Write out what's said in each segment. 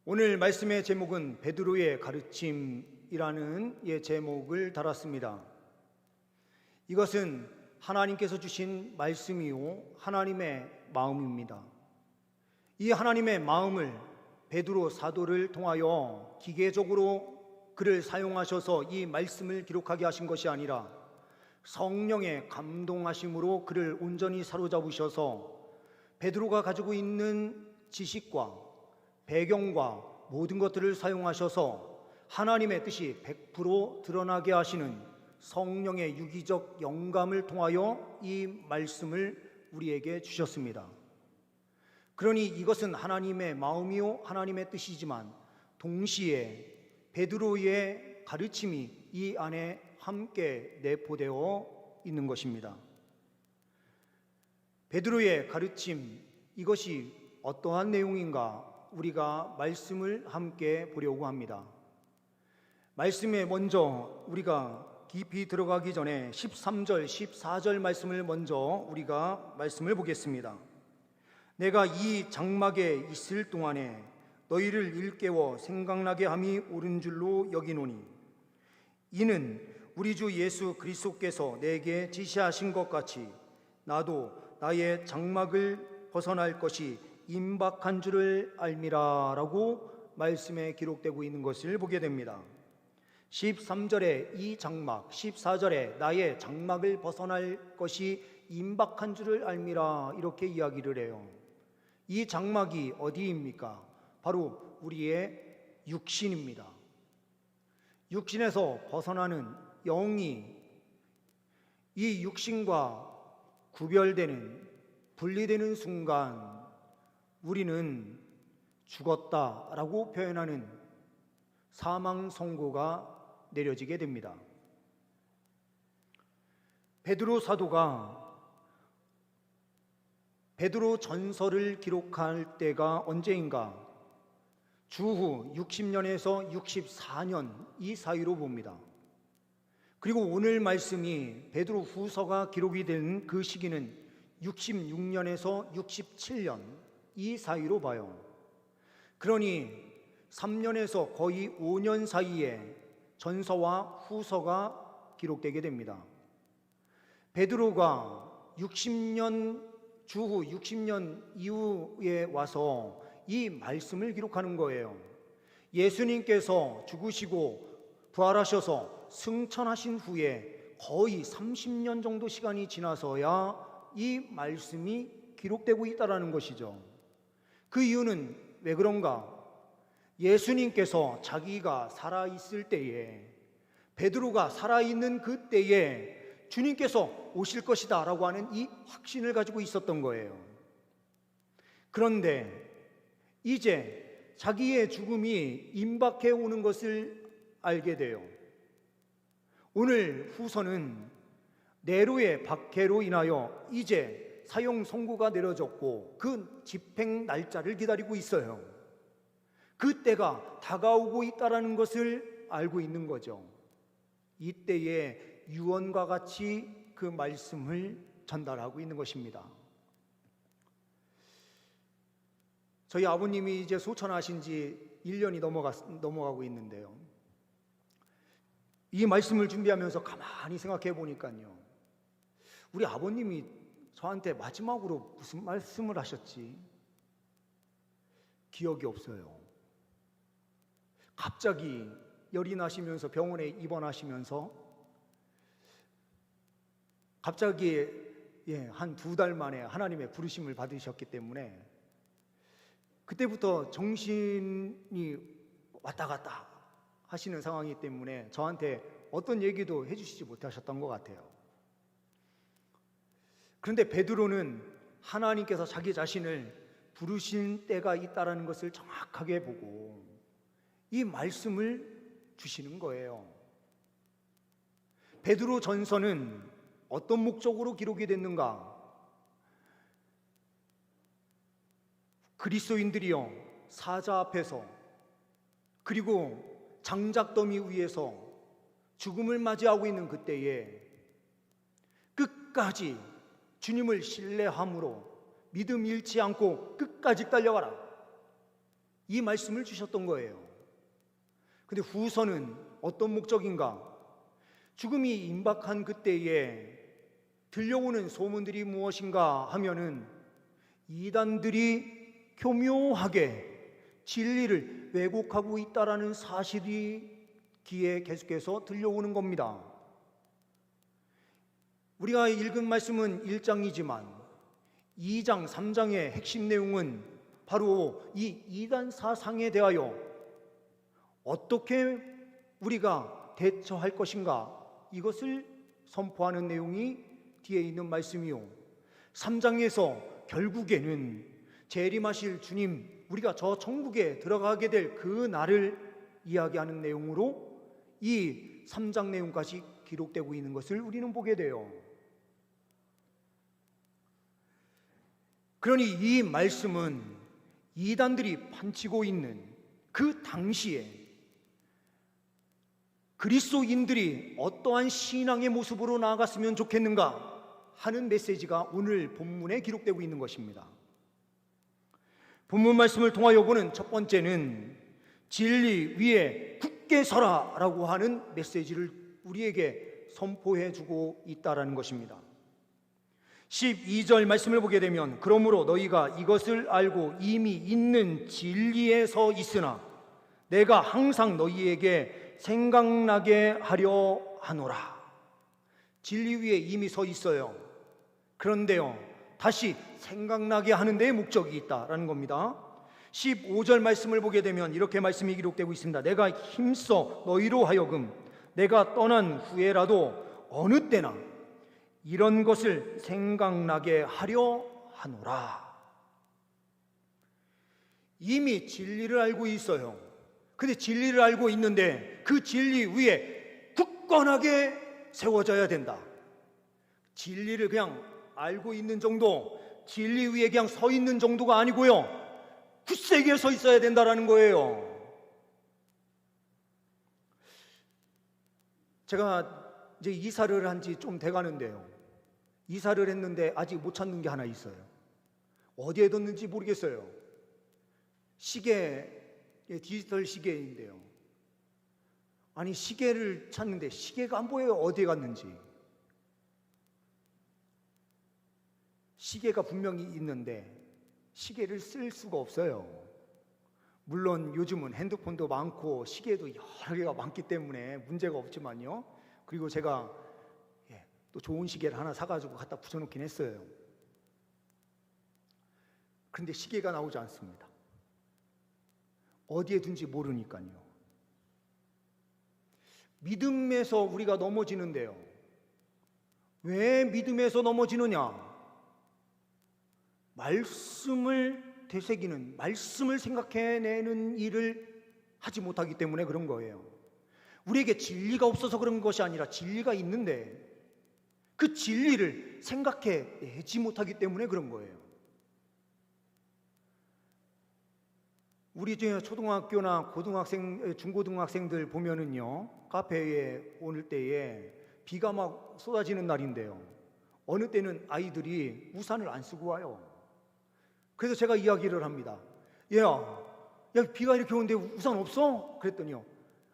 오늘 말씀의 제목은 베드로의 가르침이라는 제목을 달았습니다. 이것은 하나님께서 주신 말씀이요 하나님의 마음입니다. 이 하나님의 마음을 베드로 사도를 통하여 기계적으로 그를 사용하셔서 이 말씀을 기록하게 하신 것이 아니라 성령의 감동하심으로 그를 온전히 사로잡으셔서 베드로가 가지고 있는 지식과 배경과 모든 것들을 사용하셔서 하나님의 뜻이 100% 드러나게 하시는 성령의 유기적 영감을 통하여 이 말씀을 우리에게 주셨습니다. 그러니 이것은 하나님의 마음이요 하나님의 뜻이지만 동시에 베드로의 가르침이 이 안에 함께 내포되어 있는 것입니다. 베드로의 가르침, 이것이 어떠한 내용인가 우리가 말씀을 함께 보려고 합니다. 말씀에 먼저 우리가 깊이 들어가기 전에 13절, 14절 말씀을 먼저 우리가 말씀을 보겠습니다. 내가 이 장막에 있을 동안에 너희를 일깨워 생각나게 함이 옳은 줄로 여기노니 이는 우리 주 예수 그리스도께서 내게 지시하신 것 같이 나도 나의 장막을 벗어날 것이 임박한 줄을 알미라 라고 말씀에 기록되고 있는 것을 보게 됩니다. 13절에 이 장막, 14절에 나의 장막을 벗어날 것이 임박한 줄을 알미라 이렇게 이야기를 해요. 이 장막이 어디입니까? 바로 우리의 육신입니다. 육신에서 벗어나는 영이 이 육신과 구별되는, 분리되는 순간 우리는 죽었다라고 표현하는 사망 선고가 내려지게 됩니다. 베드로 사도가 베드로 전서를 기록할 때가 언제인가? 주후 60년에서 64년 이 사이로 봅니다. 그리고 오늘 말씀이 베드로 후서가 기록이 된 그 시기는 66년에서 67년 이 사이로 봐요. 그러니 3년에서 거의 5년 사이에 전서와 후서가 기록되게 됩니다. 베드로가 60년 주후 60년 이후에 와서 이 말씀을 기록하는 거예요. 예수님께서 죽으시고 부활하셔서 승천하신 후에 거의 30년 정도 시간이 지나서야 이 말씀이 기록되고 있다는 것이죠. 그 이유는 왜 그런가? 예수님께서 자기가 살아있을 때에, 베드로가 살아있는 그 때에 주님께서 오실 것이다 라고 하는 이 확신을 가지고 있었던 거예요. 그런데 이제 자기의 죽음이 임박해 오는 것을 알게 돼요. 오늘 후서는 네로의 박해로 인하여 이제 사형 선고가 내려졌고 그 집행 날짜를 기다리고 있어요. 그 때가 다가오고 있다는 것을 알고 있는 거죠. 이때에 유언과 같이 그 말씀을 전달하고 있는 것입니다. 저희 아버님이 이제 소천하신 지 1년이 넘어가고 있는데요. 이 말씀을 준비하면서 가만히 생각해 보니까요, 우리 아버님이 저한테 마지막으로 무슨 말씀을 하셨지? 기억이 없어요. 갑자기 열이 나시면서 병원에 입원하시면서 갑자기 한 2달 만에 하나님의 부르심을 받으셨기 때문에 그때부터 정신이 왔다 갔다 하시는 상황이기 때문에 저한테 어떤 얘기도 해주시지 못하셨던 것 같아요. 그런데 베드로는 하나님께서 자기 자신을 부르신 때가 있다는 것을 정확하게 보고 이 말씀을 주시는 거예요. 베드로 전서는 어떤 목적으로 기록이 됐는가? 그리스도인들이요, 사자 앞에서 그리고 장작더미 위에서 죽음을 맞이하고 있는 그때에 끝까지 주님을 신뢰함으로 믿음 잃지 않고 끝까지 달려가라, 이 말씀을 주셨던 거예요. 근데 후서는 어떤 목적인가? 죽음이 임박한 그때에 들려오는 소문들이 무엇인가 하면은 이단들이 교묘하게 진리를 왜곡하고 있다라는 사실이 귀에 계속해서 들려오는 겁니다. 우리가 읽은 말씀은 1장이지만 2장, 3장의 핵심 내용은 바로 이 이단 사상에 대하여 어떻게 우리가 대처할 것인가, 이것을 선포하는 내용이 뒤에 있는 말씀이요, 3장에서 결국에는 재림하실 주님, 우리가 저 천국에 들어가게 될 그 날을 이야기하는 내용으로 이 3장 내용까지 기록되고 있는 것을 우리는 보게 돼요. 그러니 이 말씀은 이단들이 판치고 있는 그 당시에 그리스도인들이 어떠한 신앙의 모습으로 나아갔으면 좋겠는가 하는 메시지가 오늘 본문에 기록되고 있는 것입니다. 본문 말씀을 통하여 보는 첫 번째는 진리 위에 굳게 서라 라고 하는 메시지를 우리에게 선포해 주고 있다는 것입니다. 12절 말씀을 보게 되면 그러므로 너희가 이것을 알고 이미 있는 진리에 서 있으나 내가 항상 너희에게 생각나게 하려 하노라. 진리 위에 이미 서 있어요. 그런데요, 다시 생각나게 하는 데에 목적이 있다라는 겁니다. 15절 말씀을 보게 되면 이렇게 말씀이 기록되고 있습니다. 내가 힘써 너희로 하여금 내가 떠난 후에라도 어느 때나 이런 것을 생각나게 하려 하노라. 이미 진리를 알고 있어요. 근데 진리를 알고 있는데 그 진리 위에 굳건하게 세워져야 된다. 진리를 그냥 알고 있는 정도, 진리 위에 그냥 서 있는 정도가 아니고요, 굳세게 서 있어야 된다라는 거예요. 제가 이제 이사를 한 지 좀 돼가는데요, 이사를 했는데 아직 못 찾는 게 하나 있어요. 어디에 뒀는지 모르겠어요. 시계, 디지털 시계인데요, 아니 시계를 찾는데 시계가 안 보여요. 어디에 갔는지. 시계가 분명히 있는데 시계를 쓸 수가 없어요. 물론 요즘은 핸드폰도 많고 시계도 여러 개가 많기 때문에 문제가 없지만요, 그리고 제가 또 좋은 시계를 하나 사가지고 갖다 붙여놓긴 했어요. 그런데 시계가 나오지 않습니다. 어디에 둔지 모르니까요. 믿음에서 우리가 넘어지는데요, 왜 믿음에서 넘어지느냐? 말씀을 되새기는, 말씀을 생각해내는 일을 하지 못하기 때문에 그런 거예요. 우리에게 진리가 없어서 그런 것이 아니라 진리가 있는데 그 진리를 생각해내지 못하기 때문에 그런 거예요. 우리 초등학교나 고등학생, 중고등학생들 보면은요, 카페에 오늘 때에 비가 막 쏟아지는 날인데요, 어느 때는 아이들이 우산을 안 쓰고 와요. 그래서 제가 이야기를 합니다. 야, 비가 이렇게 오는데 우산 없어? 그랬더니요,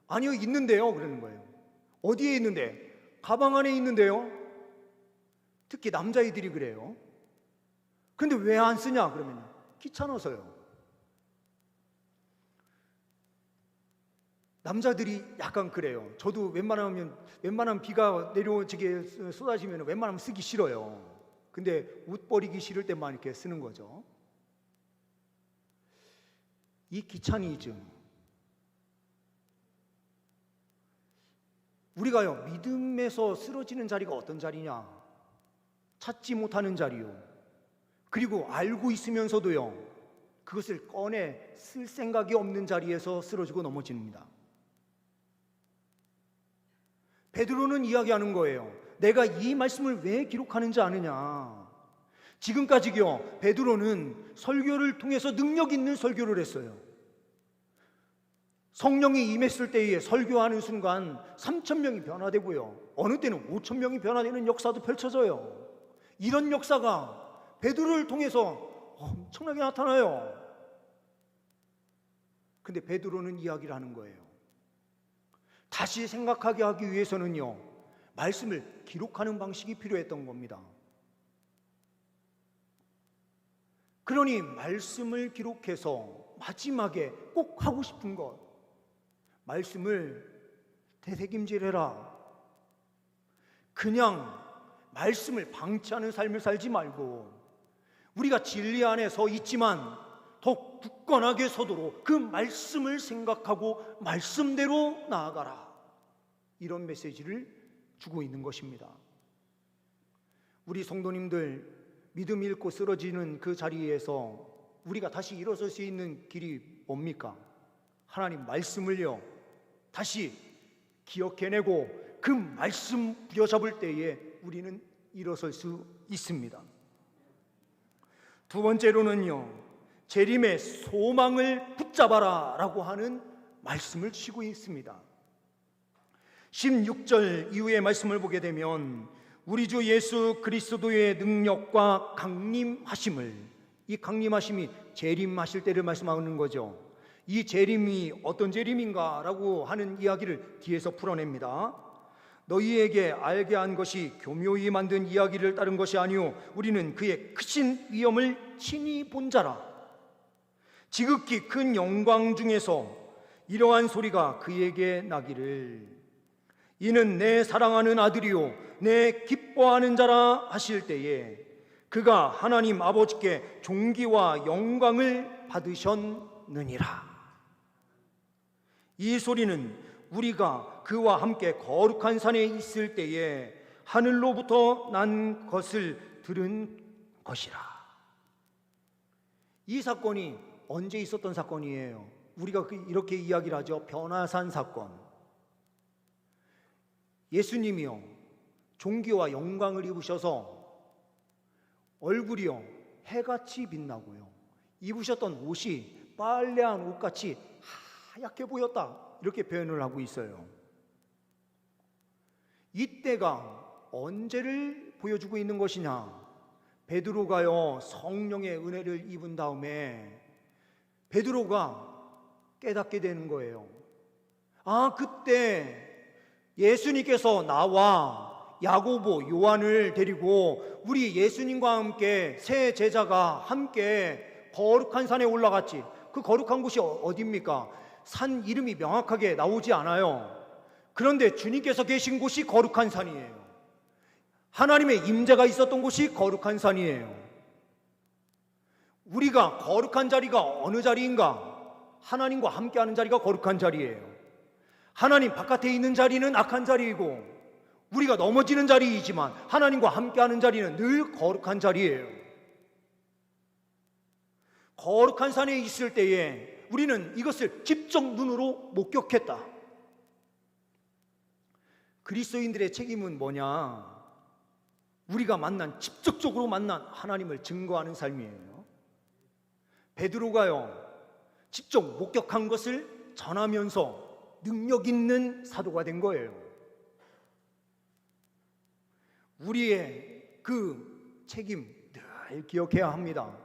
아니요, 있는데요. 그러는 거예요. 어디에 있는데? 가방 안에 있는데요. 특히 남자애들이 그래요. 근데 왜 안 쓰냐? 그러면 귀찮아서요. 남자들이 약간 그래요. 저도 웬만하면 비가 내려오게 쏟아지면 웬만하면 쓰기 싫어요. 근데 옷 버리기 싫을 때만 이렇게 쓰는 거죠. 이 귀차니즘, 우리가요, 믿음에서 쓰러지는 자리가 어떤 자리냐? 찾지 못하는 자리요, 그리고 알고 있으면서도요, 그것을 꺼내 쓸 생각이 없는 자리에서 쓰러지고 넘어집니다. 베드로는 이야기하는 거예요. 내가 이 말씀을 왜 기록하는지 아느냐? 지금까지요, 베드로는 설교를 통해서 능력 있는 설교를 했어요. 성령이 임했을 때에 설교하는 순간 3,000명이 변화되고요, 어느 때는 5,000명이 변화되는 역사도 펼쳐져요. 이런 역사가 베드로를 통해서 엄청나게 나타나요. 근데 베드로는 이야기를 하는 거예요. 다시 생각하게 하기 위해서는요, 말씀을 기록하는 방식이 필요했던 겁니다. 그러니 말씀을 기록해서 마지막에 꼭 하고 싶은 것, 말씀을 되새김질해라. 그냥 말씀을 방치하는 삶을 살지 말고 우리가 진리 안에 서 있지만 더 굳건하게 서도록 그 말씀을 생각하고 말씀대로 나아가라. 이런 메시지를 주고 있는 것입니다. 우리 성도님들, 믿음 잃고 쓰러지는 그 자리에서 우리가 다시 일어설 수 있는 길이 뭡니까? 하나님 말씀을요, 다시 기억해내고 그 말씀 부여잡을 때에 우리는 일어설 수 있습니다. 두 번째로는요, 재림의 소망을 붙잡아라 라고 하는 말씀을 주시고 있습니다. 16절 이후의 말씀을 보게 되면 우리 주 예수 그리스도의 능력과 강림하심을, 이 강림하심이 재림하실 때를 말씀하는 거죠. 이 재림이 어떤 재림인가 라고 하는 이야기를 뒤에서 풀어냅니다. 너희에게 알게 한 것이 교묘히 만든 이야기를 따른 것이 아니오 우리는 그의 크신 위엄을 친히 본 자라. 지극히 큰 영광 중에서 이러한 소리가 그에게 나기를 이는 내 사랑하는 아들이요 내 기뻐하는 자라 하실 때에 그가 하나님 아버지께 존귀와 영광을 받으셨느니라. 이 소리는 우리가 그와 함께 거룩한 산에 있을 때에 하늘로부터 난 것을 들은 것이라. 이 사건이 언제 있었던 사건이에요? 우리가 이렇게 이야기를 하죠. 변화산 사건. 예수님이요, 존귀와 영광을 입으셔서 얼굴이요 해같이 빛나고요, 입으셨던 옷이 빨래한 옷같이 하얗게 보였다, 이렇게 표현을 하고 있어요. 이때가 언제를 보여주고 있는 것이냐? 베드로가요 성령의 은혜를 입은 다음에 베드로가 깨닫게 되는 거예요. 아, 그때 예수님께서 나와 야고보, 요한을 데리고 우리 예수님과 함께 세 제자가 함께 거룩한 산에 올라갔지. 그 거룩한 곳이 어디입니까? 산 이름이 명확하게 나오지 않아요. 그런데 주님께서 계신 곳이 거룩한 산이에요. 하나님의 임재가 있었던 곳이 거룩한 산이에요. 우리가 거룩한 자리가 어느 자리인가? 하나님과 함께하는 자리가 거룩한 자리예요. 하나님 바깥에 있는 자리는 악한 자리이고 우리가 넘어지는 자리이지만 하나님과 함께하는 자리는 늘 거룩한 자리예요. 거룩한 산에 있을 때에 우리는 이것을 직접 눈으로 목격했다. 그리스도인들의 책임은 뭐냐? 우리가 직접적으로 만난 하나님을 증거하는 삶이에요. 베드로가요 직접 목격한 것을 전하면서 능력 있는 사도가 된 거예요. 우리의 그 책임 늘 기억해야 합니다.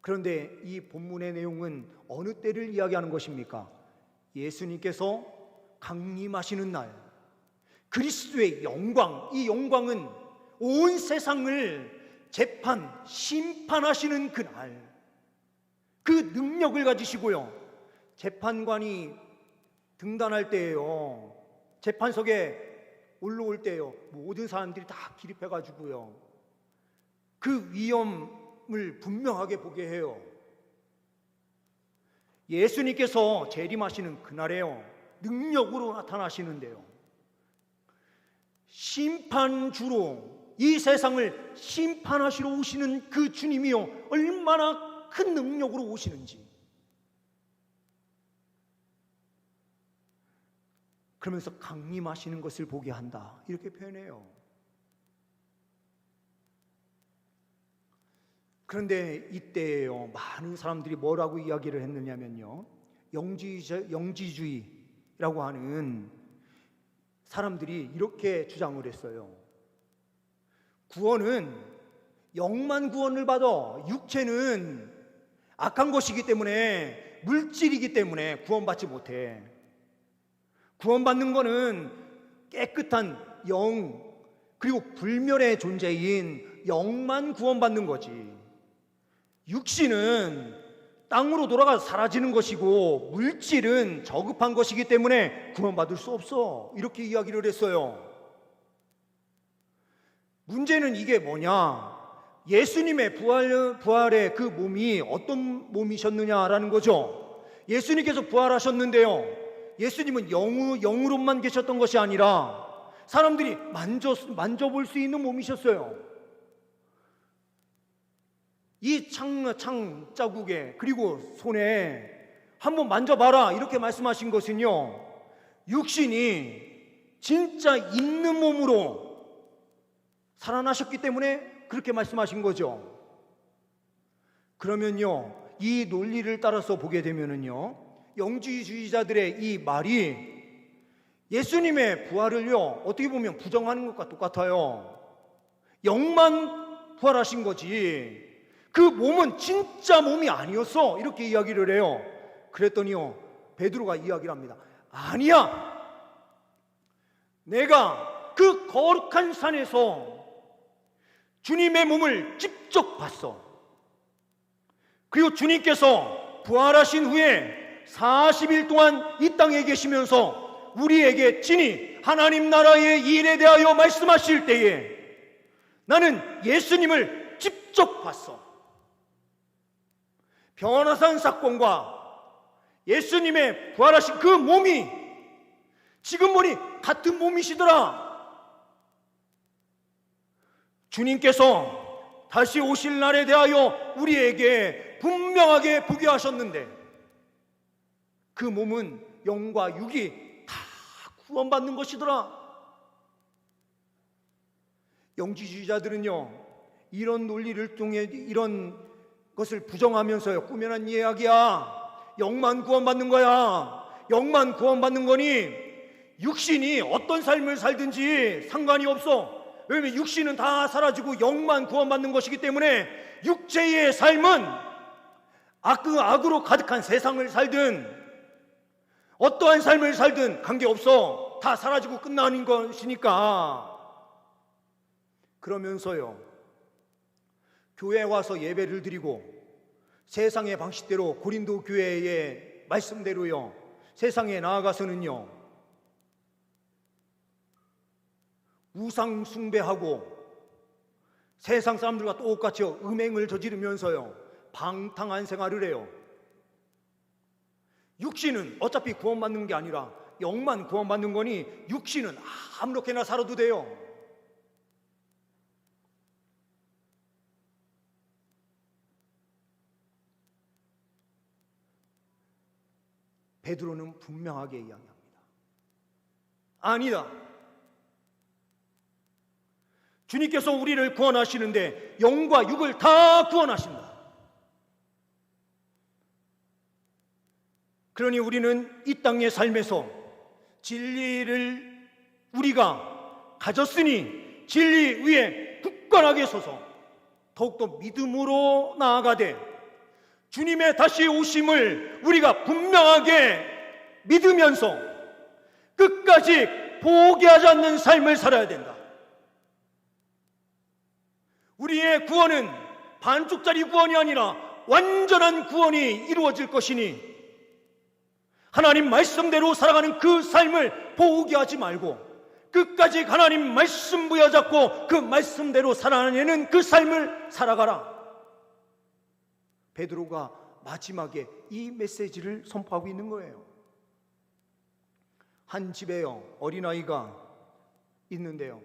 그런데 이 본문의 내용은 어느 때를 이야기하는 것입니까? 예수님께서 강림하시는 날, 그리스도의 영광, 이 영광은 온 세상을 심판하시는 그날, 그 능력을 가지시고요, 재판관이 등단할 때예요, 재판석에 올라올 때예요, 모든 사람들이 다 기립해가지고요 그 위엄을 분명하게 보게 해요. 예수님께서 재림하시는 그날에요 능력으로 나타나시는데요, 심판주로 이 세상을 심판하시러 오시는 그 주님이요 얼마나 큰 능력으로 오시는지, 그러면서 강림하시는 것을 보게 한다, 이렇게 표현해요. 그런데 이때에요 많은 사람들이 뭐라고 이야기를 했느냐면요, 영지주의라고 하는 사람들이 이렇게 주장을 했어요. 구원은 영만 구원을 받아. 육체는 악한 것이기 때문에, 물질이기 때문에 구원받지 못해. 구원받는 거는 깨끗한 영, 그리고 불멸의 존재인 영만 구원받는 거지. 육신은 땅으로 돌아가 사라지는 것이고 물질은 저급한 것이기 때문에 구원받을 수 없어. 이렇게 이야기를 했어요. 문제는 이게 뭐냐? 예수님의 부활의 그 몸이 어떤 몸이셨느냐라는 거죠. 예수님께서 부활하셨는데요, 예수님은 영으로만 계셨던 것이 아니라 사람들이 만져볼 수 있는 몸이셨어요. 이 창 자국에, 그리고 손에 한번 만져봐라 이렇게 말씀하신 것은요, 육신이 진짜 있는 몸으로 살아나셨기 때문에 그렇게 말씀하신 거죠. 그러면요, 이 논리를 따라서 보게 되면은요, 영지주의자들의 이 말이 예수님의 부활을요, 어떻게 보면 부정하는 것과 똑같아요. 영만 부활하신 거지 그 몸은 진짜 몸이 아니었어, 이렇게 이야기를 해요. 그랬더니요, 베드로가 이야기를 합니다. 아니야, 내가 그 거룩한 산에서 주님의 몸을 직접 봤어. 그리고 주님께서 부활하신 후에 40일 동안 이 땅에 계시면서 우리에게 친히 하나님 나라의 일에 대하여 말씀하실 때에 나는 예수님을 직접 봤어. 변화산 사건과 예수님의 부활하신 그 몸이 지금 보니 같은 몸이시더라. 주님께서 다시 오실 날에 대하여 우리에게 분명하게 보게 하셨는데 그 몸은 영과 육이 다 구원받는 것이더라. 영지주의자들은요, 이런 논리를 통해 이런 것을 부정하면서요, 꾸며낸 이야기야. 영만 구원받는 거야. 영만 구원받는 거니 육신이 어떤 삶을 살든지 상관이 없어. 왜냐하면 육신은 다 사라지고 영만 구원받는 것이기 때문에 육체의 삶은 악으로 가득한 세상을 살든 어떠한 삶을 살든 관계없어. 다 사라지고 끝나는 것이니까. 그러면서요, 교회에 와서 예배를 드리고 세상의 방식대로 고린도 교회의 말씀대로요, 세상에 나아가서는요, 우상 숭배하고 세상 사람들과 똑같이 음행을 저지르면서요, 방탕한 생활을 해요. 육신은 어차피 구원받는 게 아니라 영만 구원받는 거니 육신은 아무렇게나 살아도 돼요. 베드로는 분명하게 이야기합니다. 아니다. 주님께서 우리를 구원하시는데 영과 육을 다 구원하신다. 그러니 우리는 이 땅의 삶에서 진리를 우리가 가졌으니 진리 위에 굳건하게 서서 더욱더 믿음으로 나아가되 주님의 다시 오심을 우리가 분명하게 믿으면서 끝까지 포기하지 않는 삶을 살아야 된다. 우리의 구원은 반쪽짜리 구원이 아니라 완전한 구원이 이루어질 것이니 하나님 말씀대로 살아가는 그 삶을 포기하지 말고 끝까지 하나님 말씀 부여잡고 그 말씀대로 살아내는 그 삶을 살아가라. 베드로가 마지막에 이 메시지를 선포하고 있는 거예요. 한 집에요, 어린아이가 있는데요,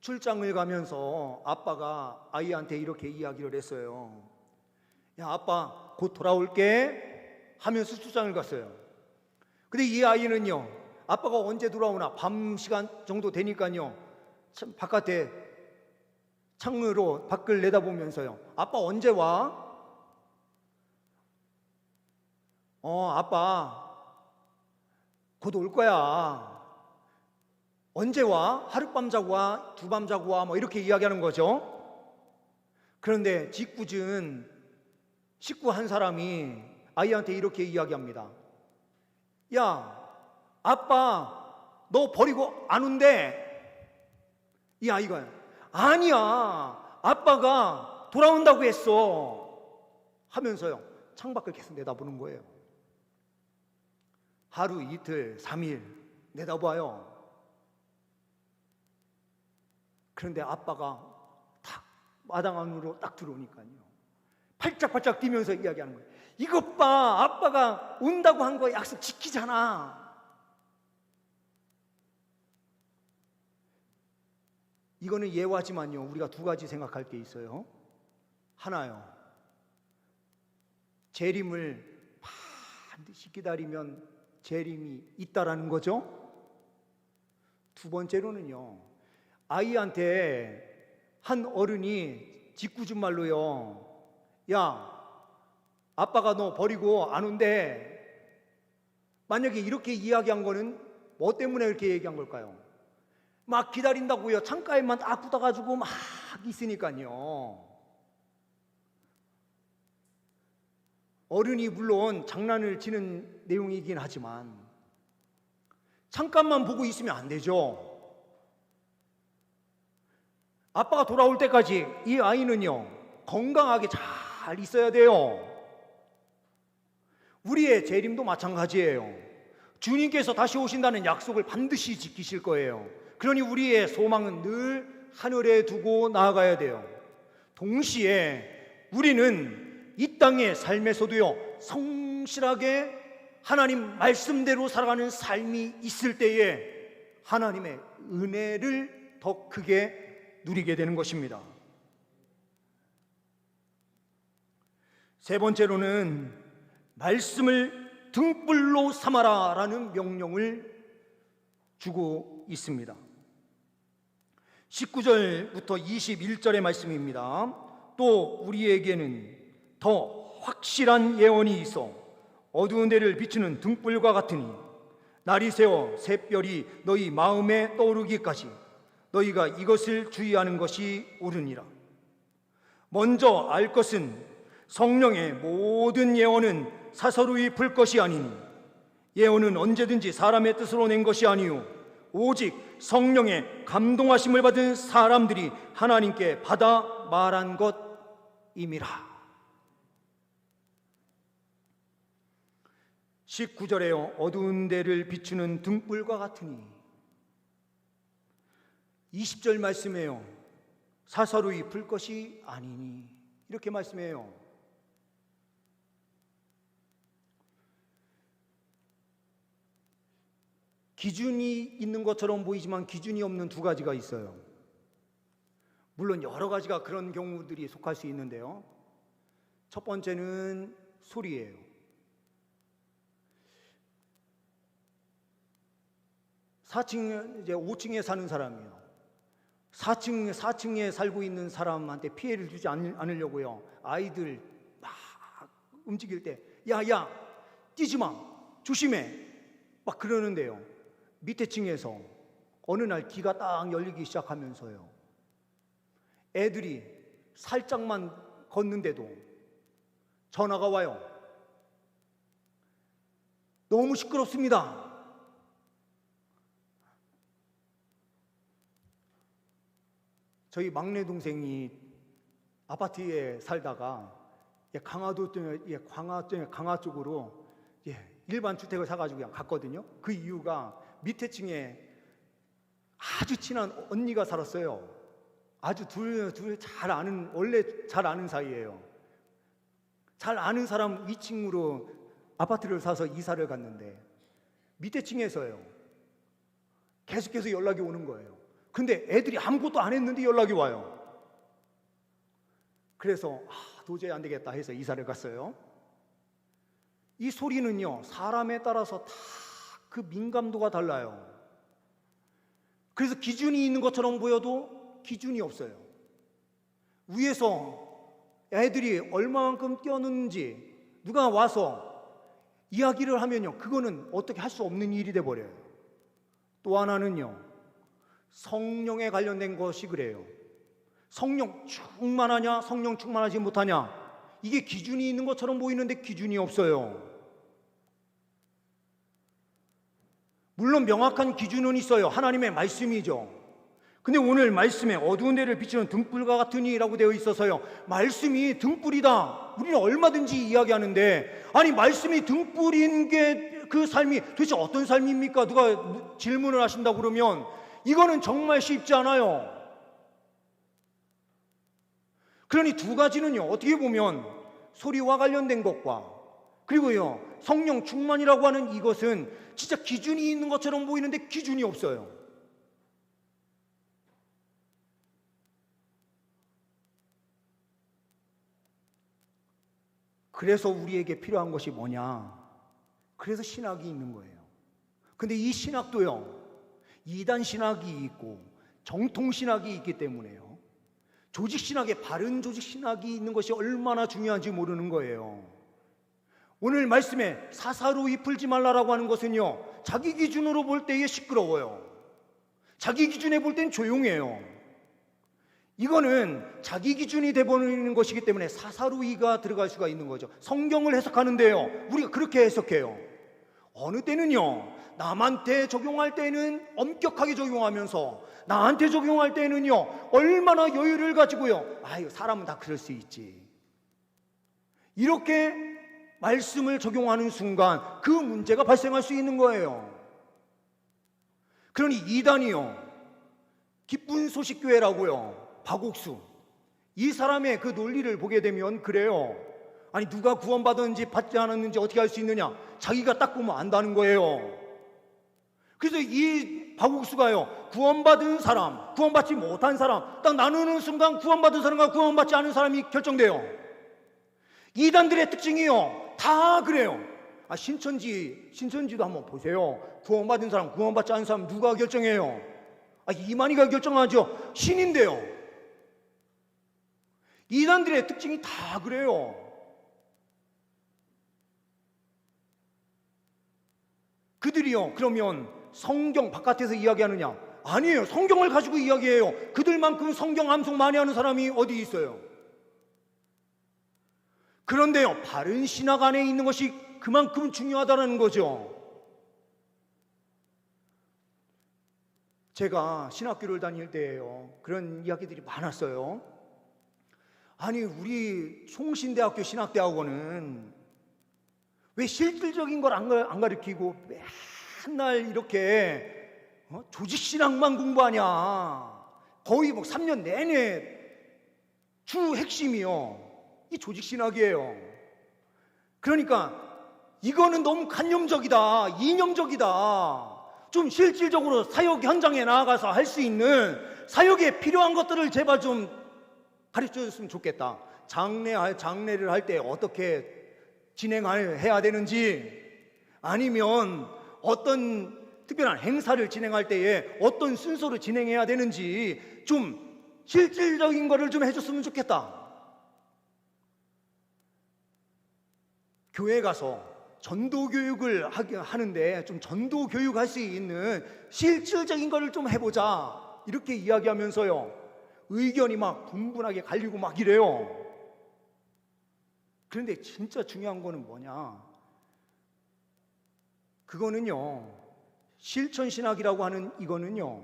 출장을 가면서 아빠가 아이한테 이렇게 이야기를 했어요. 야, 아빠 곧 돌아올게 하면서 출장을 갔어요. 근데 이 아이는요, 아빠가 언제 돌아오나 밤 시간 정도 되니까요, 참 바깥에 창으로 밖을 내다보면서요, 아빠 언제 와? 아빠 곧 올 거야. 언제 와? 하룻밤 자고 와? 두밤 자고 와? 뭐 이렇게 이야기하는 거죠. 그런데 짓궂은 식구 한 사람이 아이한테 이렇게 이야기합니다. 야, 아빠 너 버리고 안 온대. 이 아이가 아니야, 아빠가 돌아온다고 했어 하면서요 창밖을 계속 내다보는 거예요. 하루, 이틀, 3일 내다봐요. 그런데 아빠가 탁 마당 안으로 딱 들어오니까요 팔짝팔짝 뛰면서 이야기하는 거예요. 이것 봐, 아빠가 온다고 한 거 약속 지키잖아. 이거는 예화지만요, 우리가 두 가지 생각할 게 있어요. 하나요, 재림을 반드시 기다리면 재림이 있다라는 거죠. 두 번째로는요, 아이한테 한 어른이 짓궂은 말로요, 야, 아빠가 너 버리고 안 온대. 만약에 이렇게 이야기한 거는 뭐 때문에 이렇게 얘기한 걸까요? 막 기다린다고요. 창가에만 딱 붙어가지고 막 있으니까요. 어른이 물론 장난을 치는 내용이긴 하지만 잠깐만 보고 있으면 안 되죠. 아빠가 돌아올 때까지 이 아이는요 건강하게 잘 있어야 돼요. 우리의 재림도 마찬가지예요. 주님께서 다시 오신다는 약속을 반드시 지키실 거예요. 그러니 우리의 소망은 늘 하늘에 두고 나아가야 돼요. 동시에 우리는 이 땅의 삶에서도요 성실하게 하나님 말씀대로 살아가는 삶이 있을 때에 하나님의 은혜를 더 크게 누리게 되는 것입니다. 세 번째로는 말씀을 등불로 삼아라 라는 명령을 주고 있습니다. 19절부터 21절의 말씀입니다. 또 우리에게는 더 확실한 예언이 있어 어두운 데를 비추는 등불과 같으니 날이 새어 샛별이 너희 마음에 떠오르기까지 너희가 이것을 주의하는 것이 옳으니라. 먼저 알 것은 성령의 모든 예언은 사서루이 풀 것이 아니니 예언은 언제든지 사람의 뜻으로 낸 것이 아니요 오직 성령의 감동하심을 받은 사람들이 하나님께 받아 말한 것임이라. 19절에요 어두운 데를 비추는 등불과 같으니, 20절 말씀에요 사서루이 풀 것이 아니니 이렇게 말씀해요. 기준이 있는 것처럼 보이지만 기준이 없는 두 가지가 있어요. 물론 여러 가지가 그런 경우들이 속할 수 있는데요. 첫 번째는 소리예요. 이제 5층에 사는 사람이에요. 4층에 살고 있는 사람한테 피해를 주지 않으려고요. 아이들 막 움직일 때 야 뛰지 마 조심해 막 그러는데요. 밑에 층에서 어느 날 기가 딱 열리기 시작하면서요 애들이 살짝만 걷는데도 전화가 와요. 너무 시끄럽습니다. 저희 막내 동생이 아파트에 살다가 강화도 쪽에 강화 쪽으로 일반 주택을 사가지고 그냥 갔거든요. 그 이유가 밑에 층에 아주 친한 언니가 살았어요. 아주 둘 잘 아는, 원래 잘 아는 사이예요. 잘 아는 사람 2층으로 아파트를 사서 이사를 갔는데 밑에 층에서요 계속해서 연락이 오는 거예요. 근데 애들이 아무것도 안 했는데 연락이 와요. 그래서 도저히 안 되겠다 해서 이사를 갔어요. 이 소리는요 사람에 따라서 다 그 민감도가 달라요. 그래서 기준이 있는 것처럼 보여도 기준이 없어요. 위에서 애들이 얼마만큼 뛰어노는지 누가 와서 이야기를 하면요 그거는 어떻게 할 수 없는 일이 돼버려요. 또 하나는요 성령에 관련된 것이 그래요. 성령 충만하냐, 성령 충만하지 못하냐, 이게 기준이 있는 것처럼 보이는데 기준이 없어요. 물론 명확한 기준은 있어요. 하나님의 말씀이죠. 근데 오늘 말씀에 어두운 데를 비추는 등불과 같으니라고 되어 있어서요, 말씀이 등불이다, 우리는 얼마든지 이야기하는데, 아니 말씀이 등불인 게 그 삶이 도대체 어떤 삶입니까? 누가 질문을 하신다고 그러면 이거는 정말 쉽지 않아요. 그러니 두 가지는요, 어떻게 보면 소리와 관련된 것과, 그리고요 성령 충만이라고 하는 이것은 진짜 기준이 있는 것처럼 보이는데 기준이 없어요. 그래서 우리에게 필요한 것이 뭐냐? 그래서 신학이 있는 거예요. 근데 이 신학도요, 이단 신학이 있고 정통 신학이 있기 때문에요, 조직 신학에 바른 조직 신학이 있는 것이 얼마나 중요한지 모르는 거예요. 오늘 말씀에 사사로이 풀지 말라라고 하는 것은요, 자기 기준으로 볼 때에 시끄러워요. 자기 기준에 볼 땐 조용해요. 이거는 자기 기준이 돼버리는 것이기 때문에 사사로이가 들어갈 수가 있는 거죠. 성경을 해석하는데요, 우리가 그렇게 해석해요. 어느 때는요, 남한테 적용할 때는 엄격하게 적용하면서 나한테 적용할 때는요, 얼마나 여유를 가지고요, 아유 사람은 다 그럴 수 있지, 이렇게 말씀을 적용하는 순간 그 문제가 발생할 수 있는 거예요. 그러니 이단이요, 기쁜 소식 교회라고요, 박옥수, 이 사람의 그 논리를 보게 되면 그래요. 아니 누가 구원받았는지 받지 않았는지 어떻게 알 수 있느냐? 자기가 딱 보면 안다는 거예요. 그래서 이 박옥수가요, 구원받은 사람, 구원받지 못한 사람 딱 나누는 순간 구원받은 사람과 구원받지 않은 사람이 결정돼요. 이단들의 특징이요, 다 그래요. 신천지도 한번 보세요. 구원받은 사람, 구원받지 않은 사람 누가 결정해요? 이만희가 결정하죠. 신인데요. 이단들의 특징이 다 그래요. 그들이요, 그러면 성경 바깥에서 이야기하느냐? 아니에요. 성경을 가지고 이야기해요. 그들만큼 성경 암송 많이 하는 사람이 어디 있어요? 그런데요, 바른 신학 안에 있는 것이 그만큼 중요하다는 거죠. 제가 신학교를 다닐 때예요, 그런 이야기들이 많았어요. 아니 우리 송신대학교 신학대학원은 왜 실질적인 걸 안 가르치고 맨날 이렇게 조직신학만 공부하냐? 거의 3년 내내 주 핵심이요, 이 조직신학이에요. 그러니까 이거는 너무 관념적이다, 이념적이다. 좀 실질적으로 사역 현장에 나아가서 할 수 있는 사역에 필요한 것들을 제발 좀 가르쳐 줬으면 좋겠다. 장례를 할 때 어떻게 진행해야 되는지, 아니면 어떤 특별한 행사를 진행할 때에 어떤 순서로 진행해야 되는지 좀 실질적인 거를 좀 해줬으면 좋겠다. 교회 가서 전도 교육을 하는데 좀 전도 교육할 수 있는 실질적인 거를 좀 해보자, 이렇게 이야기하면서요, 의견이 막 분분하게 갈리고 막 이래요. 그런데 진짜 중요한 거는 뭐냐? 그거는요, 실천신학이라고 하는 이거는요,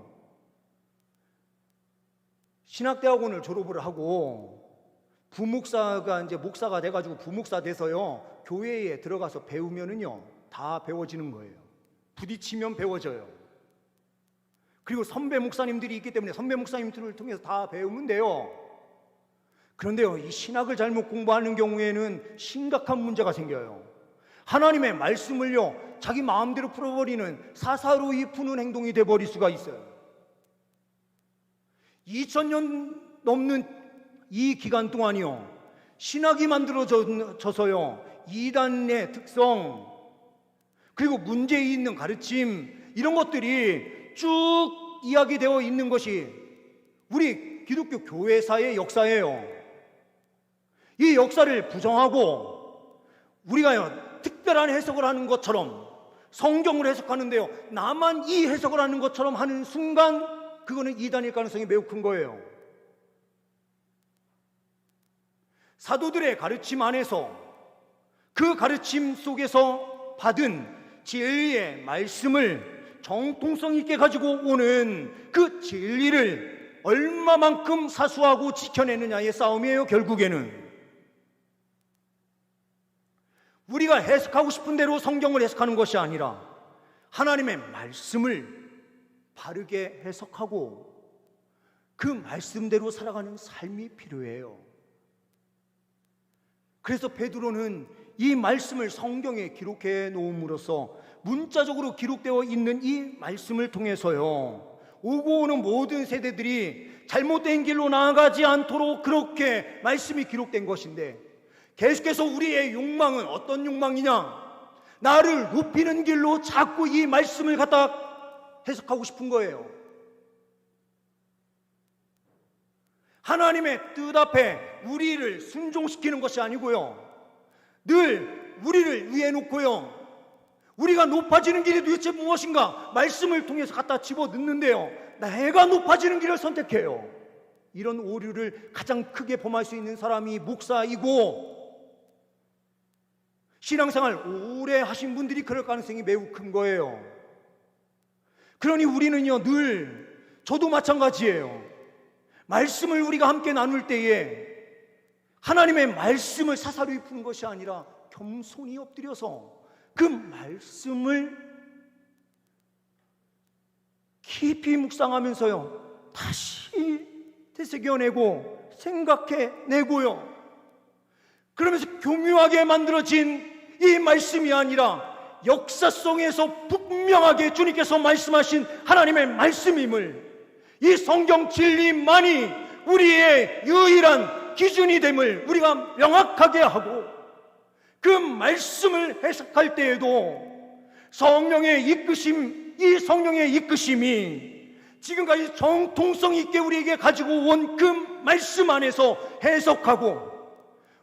신학대학원을 졸업을 하고 부목사가 이제 목사가 돼가지고 부목사 돼서요, 교회에 들어가서 배우면은요 다 배워지는 거예요. 부딪히면 배워져요. 그리고 선배 목사님들이 있기 때문에 선배 목사님들을 통해서 다 배우면 돼요. 그런데요, 이 신학을 잘못 공부하는 경우에는 심각한 문제가 생겨요. 하나님의 말씀을요 자기 마음대로 풀어버리는, 사사로이 푸는 행동이 돼버릴 수가 있어요. 2000년 넘는 이 기간 동안이요, 신학이 만들어져서요, 이단의 특성, 그리고 문제 있는 가르침, 이런 것들이 쭉 이야기되어 있는 것이 우리 기독교 교회사의 역사예요. 이 역사를 부정하고 우리가 특별한 해석을 하는 것처럼 성경을 해석하는데요, 나만 이 해석을 하는 것처럼 하는 순간 그거는 이단일 가능성이 매우 큰 거예요. 사도들의 가르침 안에서, 그 가르침 속에서 받은 진리의 말씀을 정통성 있게 가지고 오는 그 진리를 얼마만큼 사수하고 지켜내느냐의 싸움이에요. 결국에는 우리가 해석하고 싶은 대로 성경을 해석하는 것이 아니라 하나님의 말씀을 바르게 해석하고 그 말씀대로 살아가는 삶이 필요해요. 그래서 베드로는 이 말씀을 성경에 기록해 놓음으로써 문자적으로 기록되어 있는 이 말씀을 통해서요, 오고 오는 모든 세대들이 잘못된 길로 나아가지 않도록 그렇게 말씀이 기록된 것인데, 계속해서 우리의 욕망은 어떤 욕망이냐? 나를 높이는 길로 자꾸 이 말씀을 갖다 해석하고 싶은 거예요. 하나님의 뜻 앞에 우리를 순종시키는 것이 아니고요, 늘 우리를 위해 놓고요, 우리가 높아지는 길이 도대체 무엇인가? 말씀을 통해서 갖다 집어넣는데요, 내가 높아지는 길을 선택해요. 이런 오류를 가장 크게 범할 수 있는 사람이 목사이고, 신앙생활 오래 하신 분들이 그럴 가능성이 매우 큰 거예요. 그러니 우리는요, 늘, 저도 마찬가지예요. 말씀을 우리가 함께 나눌 때에 하나님의 말씀을 사사로이 푸는 것이 아니라 겸손히 엎드려서 그 말씀을 깊이 묵상하면서요, 다시 되새겨내고 생각해내고요, 그러면서 교묘하게 만들어진 이 말씀이 아니라 역사성에서 분명하게 주님께서 말씀하신 하나님의 말씀임을, 이 성경 진리만이 우리의 유일한 기준이 됨을 우리가 명확하게 하고, 그 말씀을 해석할 때에도 성령의 이끄심, 이 성령의 이끄심이 지금까지 정통성 있게 우리에게 가지고 온 그 말씀 안에서 해석하고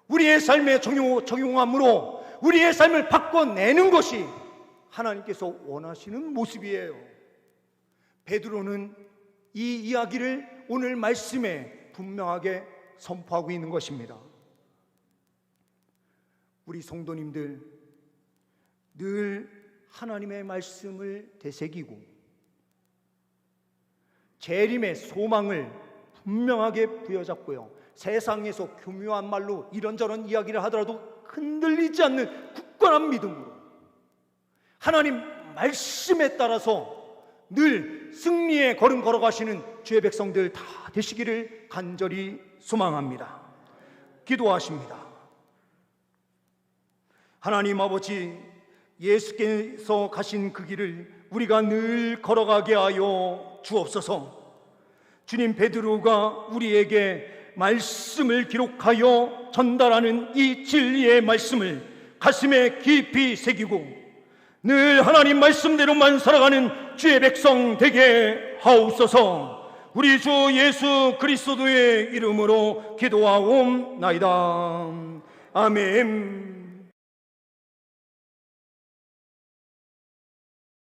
우리의 삶에 적용함으로 우리의 삶을 바꿔내는 것이 하나님께서 원하시는 모습이에요. 베드로는 이 이야기를 오늘 말씀에 분명하게 선포하고 있는 것입니다. 우리 성도님들, 늘 하나님의 말씀을 되새기고 재림의 소망을 분명하게 부여잡고요, 세상에서 교묘한 말로 이런저런 이야기를 하더라도 흔들리지 않는 굳건한 믿음으로 하나님 말씀에 따라서 늘 승리의 걸음 걸어가시는 주의 백성들 다 되시기를 간절히 소망합니다. 기도하십니다. 하나님 아버지, 예수께서 가신 그 길을 우리가 늘 걸어가게 하여 주옵소서. 주님, 베드로가 우리에게 말씀을 기록하여 전달하는 이 진리의 말씀을 가슴에 깊이 새기고 늘 하나님 말씀대로만 살아가는 주의 백성 되게 하옵소서. 우리 주 예수 그리스도의 이름으로 기도하옵나이다. 아멘.